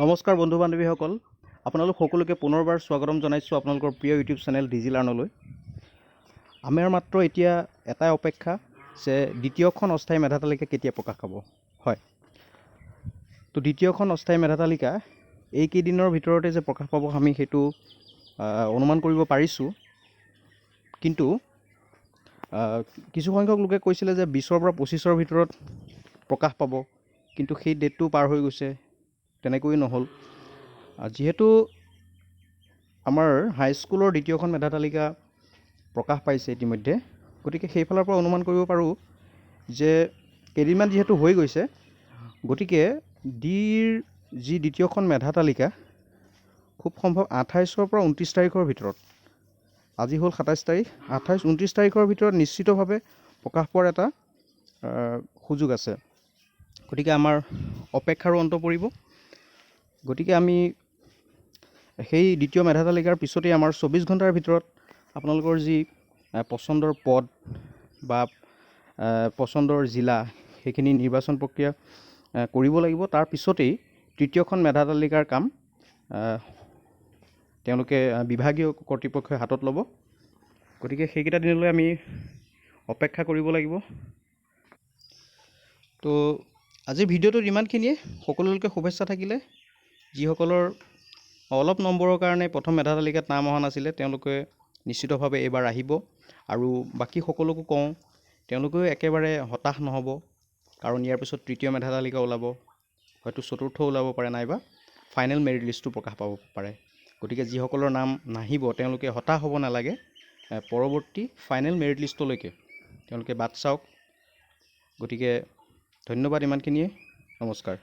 নমস্কাৰ বন্ধু বান্ধৱীসকল, আপোনালোক সকলোকে পুনৰবাৰ স্বাগতম জনাইছোঁ আপোনালোকৰ প্ৰিয় ইউটিউব চেনেল ডিজি লাৰ্ণলৈ। আমাৰ মাত্ৰ এতিয়া এটাই অপেক্ষা যে দ্বিতীয়খন অস্থায়ী মেধা তালিকা কেতিয়া প্ৰকাশ পাব। হয়, তো দ্বিতীয়খন অস্থায়ী মেধা তালিকা এইকেইদিনৰ ভিতৰতে যে প্ৰকাশ পাব আমি সেইটো অনুমান কৰিব পাৰিছোঁ। কিন্তু কিছু সংখ্যক লোকে কৈছিলে যে 20ৰ পৰা 25ৰ ভিতৰত প্ৰকাশ পাব, কিন্তু সেই ডেটটো পাৰ হৈ গৈছে, তেনেকৈ নহ'ল। যিহেতু আমাৰ হাইস্কুলৰ দ্বিতীয়খন মেধা তালিকা প্ৰকাশ পাইছে ইতিমধ্যে, গতিকে সেইফালৰ পৰা অনুমান কৰিব পাৰোঁ যে কেইদিনমান যিহেতু হৈ গৈছে, গতিকে ডিৰ যি দ্বিতীয়খন মেধা তালিকা খুব সম্ভৱ 28ৰ পৰা 29 তাৰিখৰ ভিতৰত, আজি হ'ল 27 তাৰিখ, 28-29 তাৰিখৰ ভিতৰত নিশ্চিতভাৱে প্ৰকাশ পোৱাৰ এটা সুযোগ আছে। গতিকে আমাৰ অপেক্ষাৰো অন্ত পৰিব। গতিকে আমি সেই দ্বিতীয় মেধা তালিকাৰ পিছতেই আমাৰ 24 ঘণ্টাৰ ভিতৰত আপোনালোকৰ যি পচন্দৰ পদ বা পচন্দৰ জিলা সেইখিনি নিৰ্বাচন প্ৰক্ৰিয়া কৰিব লাগিব। তাৰ পিছতেই তৃতীয়খন মেধা তালিকাৰ কাম তেওঁলোকে বিভাগীয় কৰ্তৃপক্ষই হাতত ল'ব। গতিকে সেইকেইটা দিনলৈ আমি অপেক্ষা কৰিব লাগিব। তো আজিৰ ভিডিঅ'টোত ইমানখিনিয়ে। সকলোকে শুভেচ্ছা থাকিলে। যিসকলৰ অলপ নম্বৰৰ কাৰণে প্ৰথম মেধা তালিকাত নাম অহা নাছিলে তেওঁলোকে নিশ্চিতভাৱে এইবাৰ আহিব, আৰু বাকী সকলোকো কওঁ তেওঁলোকেও একেবাৰে হতাশ নহ'ব, কাৰণ ইয়াৰ পিছত তৃতীয় মেধা তালিকা ওলাব, হয়তো চতুৰ্থ ওলাব পাৰে, নাইবা ফাইনেল মেৰিট লিষ্টটো প্ৰকাশ পাব পাৰে। গতিকে যিসকলৰ নাম নাহিব তেওঁলোকে হতাশ হ'ব নালাগে, পৰৱৰ্তী ফাইনেল মেৰিট লিষ্টলৈকে তেওঁলোকে বাট চাওক। গতিকে ধন্যবাদ, ইমানখিনিয়ে, নমস্কাৰ।